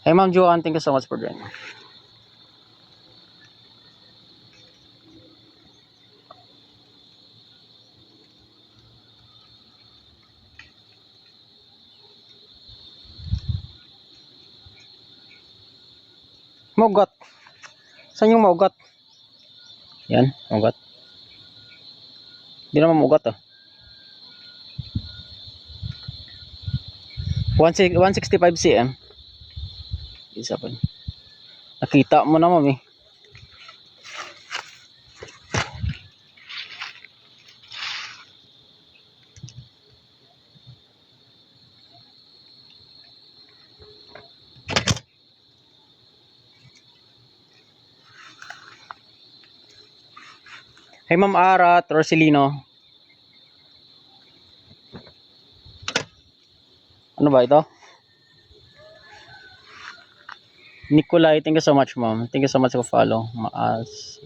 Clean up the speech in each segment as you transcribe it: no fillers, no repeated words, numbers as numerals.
Hey Ma'am Joanne, thank you so much for joining. Maugat. Saan yung maugat? Yan, maugat. Hindi naman maugat ah. 165 cm. Isa pa. Nakita mo na Ma'am eh. Hey Ma'am Ara Torcelino. Ano ba ito? Nikolai, thank you so much Ma'am. Thank you so much for follow. Maas.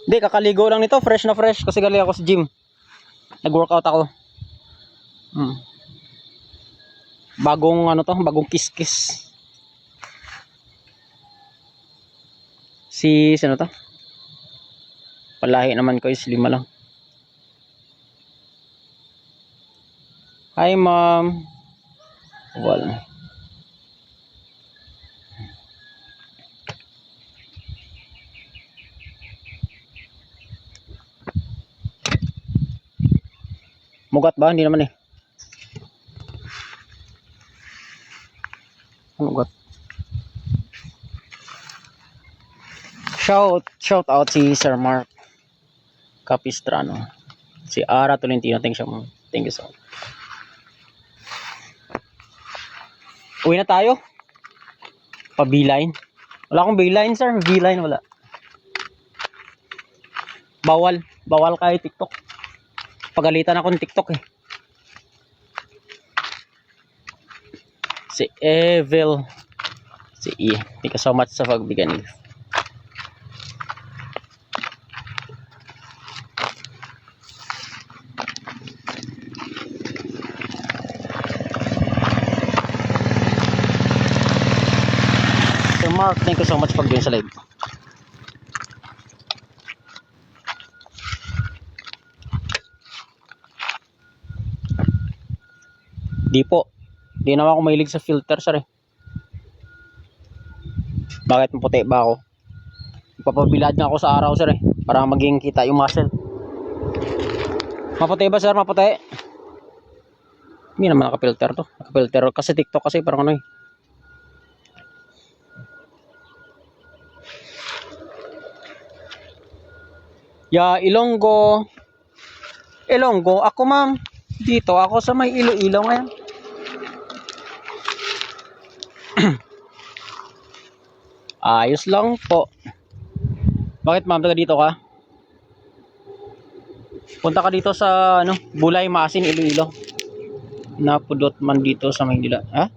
Hindi, kakaligo lang nito. Fresh na fresh. Kasi galing ako sa gym. Nag-workout ako. Bagong ano to? Bagong kiss-kiss. Sino to? Palahi naman ko is 5 lang. Hi Ma'am. Wala. Mugat ba? Hindi naman eh. Mugat. Shout out si Sir Mark Capistrano. Si Ara Tolentino. Thank you so much. Uwi na tayo. Pa-beeline. Wala akong beeline sir. Beeline wala. Bawal kay TikTok. Pagalitan ako ng TikTok eh. Si Evil. Si E. Thank you so much sa pagbigyan niyo. Mark, thank you so much for joining sa live. Di po. Di naman ako mahilig sa filter sir eh. Bakit maputi ba ako? Ipapabilad nga ako sa araw sir eh. Para maging kita yung muscle. Maputi ba sir? Maputi? Hindi naman nakapilter to. Nakapilter kasi TikTok kasi parang ano eh. Ilonggo. Ako ma'am. Dito ako sa may Iloilo ngayon. Ayos lang po. Bakit ma'am, taga dito ka? Punta ka dito sa Bulay, Masin, Iloilo. Napudot man dito sa Maynila. Ha?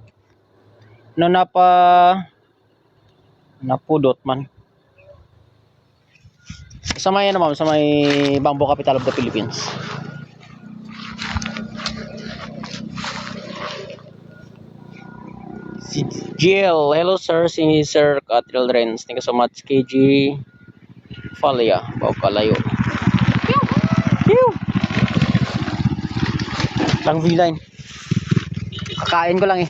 Napudot man. Sa may ma'am, sa may Bamboo Capital of the Philippines. Si Jill, hello sir, si Sir Catril Renz. Thank you so much. KG Falia, Baukalayo. Lang V-line. Kakain ko lang eh.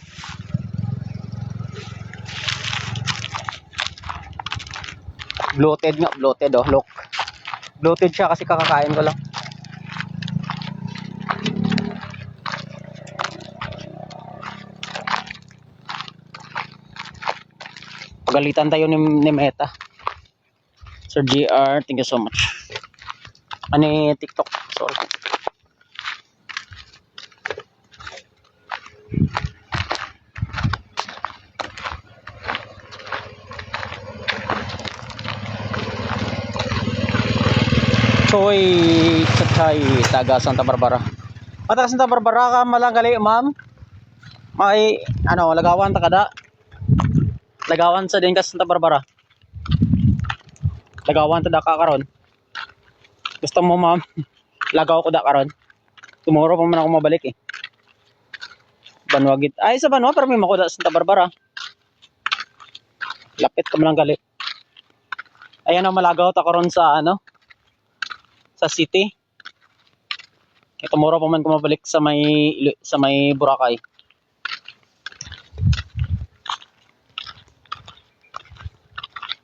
Bloated oh, look. Bloated siya kasi kakakain ko lang. Pagalitan tayo ni Meta. Sir GR, thank you so much. TikTok, sorry. Choy Chatay, taga Santa Barbara. Taga Santa Barbara ka malangali, ma'am. May lagawan ta kada. Lagawan sa din ka Santa Barbara. Lagawan ta da ka karon. Gusto mo ma'am? Lagaw ko da karon. Tomorrow pa man ako mabalik eh. Banwagit. Ay sa Banwa pero may makuda sa Santa Barbara. Lapit ka man lang gali. Ayan ang malagaw ta karon sa ano? Sa city. E tomorrow pa man ko mabalik sa may Boracay.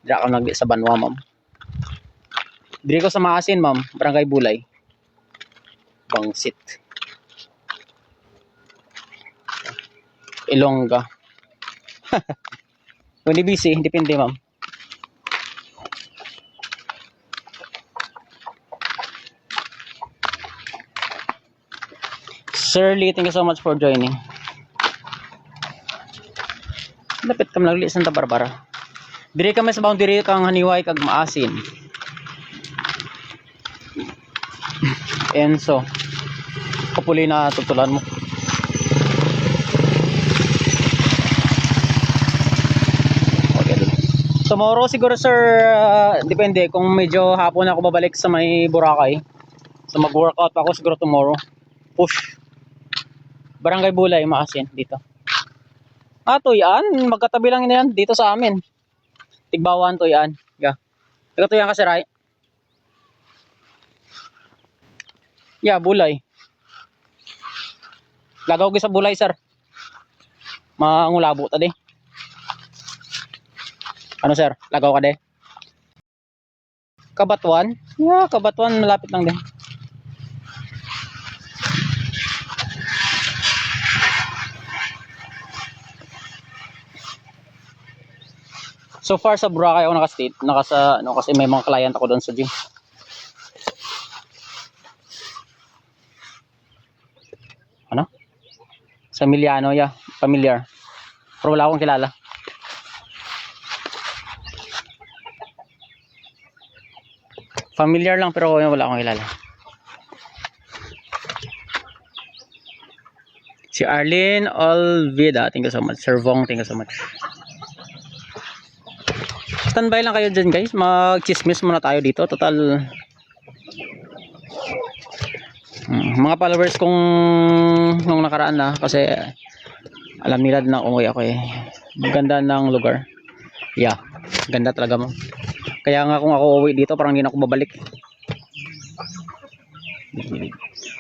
Diyan ako nagdi sa Banwa, ma'am. Diri ko sa Maasin, ma'am. Barangay Bulay. Bangsit. Ilongga. Kung di busy, depende, ma'am. Sir Lee, thank you so much for joining. Lapit kam lagli Santa Barbara. Diri kami sa boundary kang Haniway kag Maasin. Enso. Kapuli na tutulan mo. Okay. Tomorrow siguro sir, depende kung medyo hapon ako babalik sa may Boracay. So mag-workout ako siguro tomorrow. Push. Barangay Bulay, Maasin dito. Tuyan, magkatabi lang yan dito sa amin. Tigbawan Tuyan. Yeah. Taga Tuyan kasi right? Yeah, Bulay. Lagaw sa Bulay, sir. Mangulabo ta di. Ano sir? Lagaw ka di? Kabatuan? Yeah, Kabatuan malapit lang din. So far sa Boracay ako kasi may mga client ako doon sa gym. Ano? Sa Emiliano, yeah, familiar. Pero wala akong kilala. Familiar lang pero wala akong kilala. Si Arlene Olvida, thank you so much. Sir Vong, thank you so much. Standby lang kayo dyan guys, mag-chismis muna tayo dito. Total mga followers kong nung nakaraan na kasi alam nila na umuwi ako eh. Ganda ng lugar. Yeah, ganda talaga mo. Kaya nga kung ako uwi dito parang hindi na ako babalik.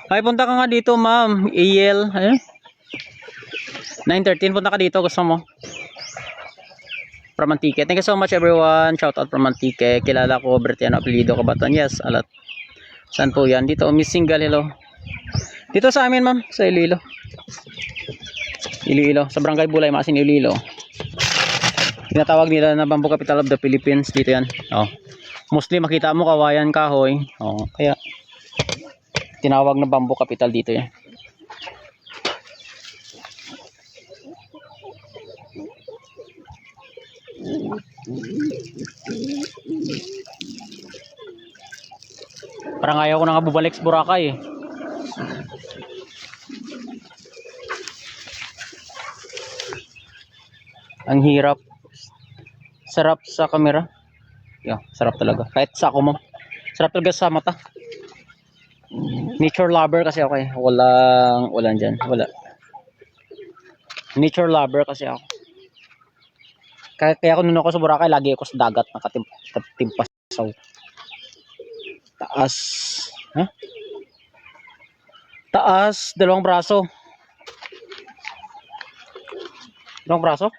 Ay, punta ka nga dito ma'am. AL 913, punta ka dito gusto mo. From Antique. Thank you so much everyone. Shout out from Antique. Kilala ko Bertiano Apelido Kabatuan. Yes, alat. Saan po yan? Dito, Miss Single, hello. Dito sa amin ma'am, sa Iloilo. Iloilo, sa Barangay Bulay, Maasin, Iloilo. Tinatawag nila na Bamboo Capital of the Philippines. Dito yan. Oh. Mostly makita mo kawayan, kahoy. Oh, kaya tinawag na Bamboo Capital dito yan. Parang ayaw ko na nga bubalik sa Boracay eh. Ang hirap. Sarap sa camera. Yeah, sarap talaga. Kahit sa ako mo. Sarap talaga sa mata. Nature lover kasi ako eh. Walang dyan. Wala. Nature lover kasi ako. Kaya kung nung ako sa Boracay, lagi ako sa dagat. Nakatimpasaw. Taas. Huh? Taas. Dalawang braso. Dalawang braso?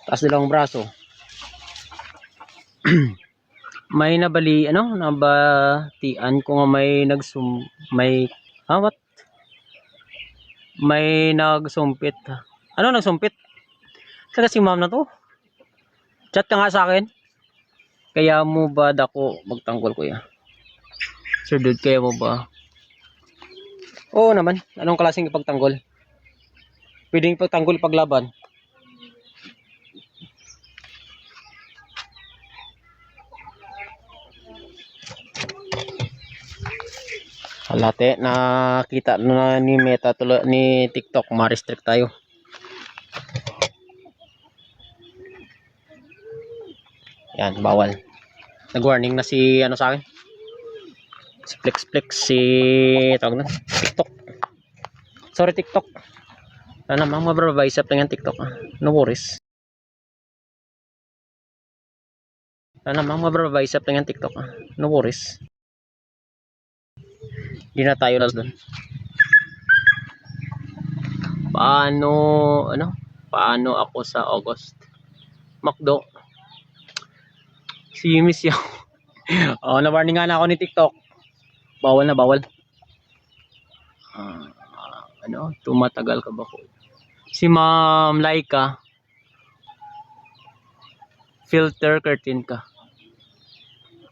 Taas dalawang braso. May nabatian ko nga may nagsumpit. Ano nagsumpit? Saka si ma'am na to. Chat ka nga sa akin. Kaya mo ba dako magtanggol kuya? Sir dude, kaya mo ba? Oo naman. Anong klaseng ipagtanggol? Pwedeng ipagtanggol paglaban. Halate, nakita na ni Meta ni TikTok, ma-restrict tayo. Yan, bawal. Nag-warning na si ano sa akin. Si Flex si tawag na TikTok. Sorry TikTok. Ano namang mababicep lang yan TikTok. No worries. Ano namang mababicep lang yan TikTok. No worries. Hindi na tayo nas doon. Paano ako sa August? Macdo. Si Miss Yang. Oh, na-warning nga na ako ni TikTok. Bawal na, bawal. Tumatagal ka ba ko? Si Ma'am Laika. Filter curtain ka.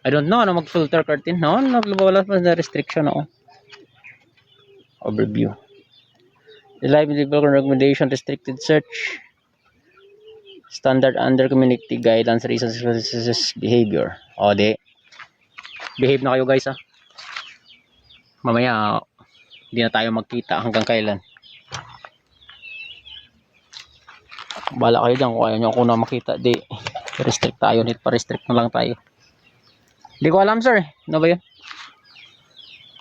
I don't know ano mag-filter curtain. No, wala pa na restriction ako. Overview. The live developer recommendation restricted search. Standard under community guidelines reasons behavior. O di. Behave na kayo guys ha. Mamaya hindi na tayo magkita hanggang kailan. Bala kayo dyan kung ayaw nyo ako na makita. Di. Restrict tayo. Pa-restrict na lang tayo. Hindi ko alam sir. Ano ba yun?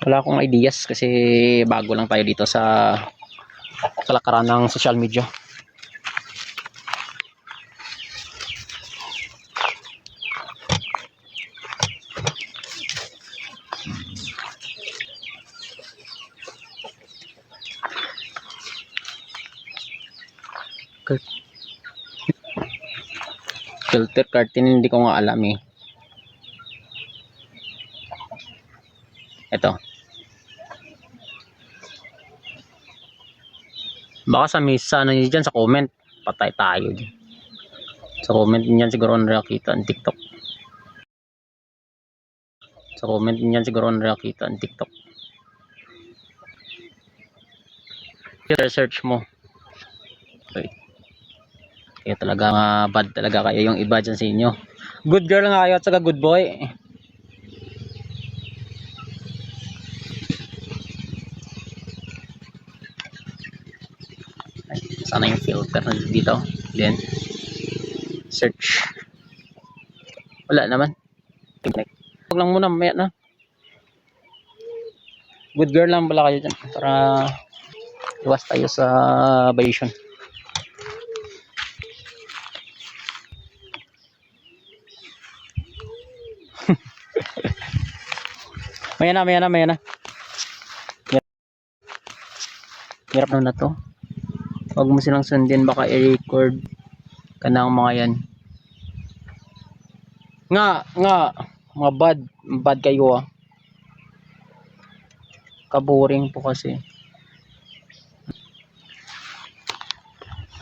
Wala akong ideas kasi bago lang tayo dito sa kalakaran ng social media. Filter curtain hindi ko nga alam eh. Ito. Baka sa misa ano nyo dyan sa comment. Patay tayo dyan. Sa comment nyan siguro nakita ang TikTok. Sa comment nyan siguro nakita ang TikTok. Search mo. Okay. Kaya talaga bad talaga kayo yung iba dyan sa inyo. Good girl nga kayo at saka good boy. Sana yung filter dito. Then search. Wala naman. Huwag lang muna mamaya na. Good girl lang pala kayo dyan para iwas tayo sa violation. Maya na. Hirap na to. Huwag mo silang sundin, baka i-record ka ng mga yan. Mga bad kayo ah. Kaboring po kasi.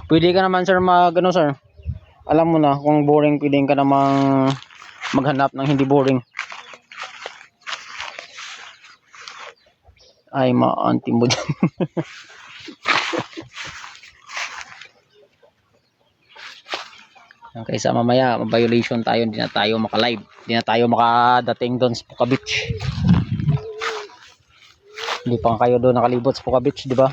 Pwede ka naman sir sir. Alam mo na kung boring, pwede ka namang maghanap ng hindi boring. Ay ma-auntie mo dyan. Kaysa mamaya violation tayo, hindi na tayo maka-live, hindi na tayo makadating doon sa Puka Beach. Hindi pa kayo doon nakalibot sa Puka Beach, di ba?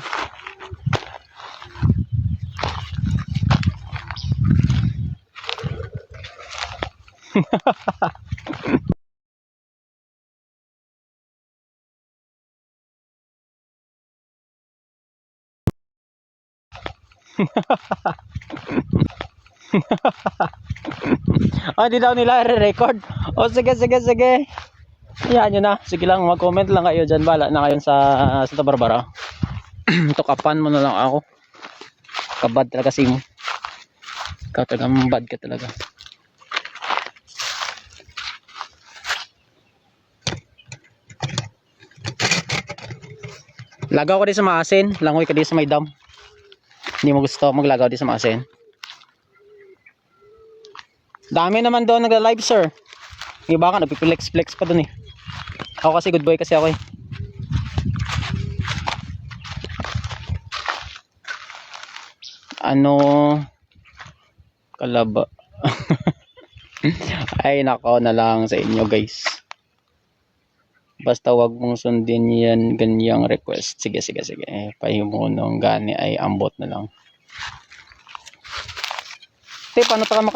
Di daw nila re-record. O sige. Ayan nyo na. Sige lang, mag-comment lang kayo dyan. Bala na kayo sa Santa Barbara. Tukapan mo na lang ako. Kabad talaga si mo. Ikaw talaga bad ka talaga. Lagaw ka din sa maasin. Langoy ka din sa may dam. Hindi mo gusto maglagaw din sa maasin. Dami naman doon nagla-live sir. Yung iba ka nagpiplex pa doon eh. Ako kasi good boy kasi ako eh. Kalaba. Ay nako na lang sa inyo guys. Basta wag mong sundin yan ganyang request. Sige. Pahimunong gani ay ambot na lang. Paano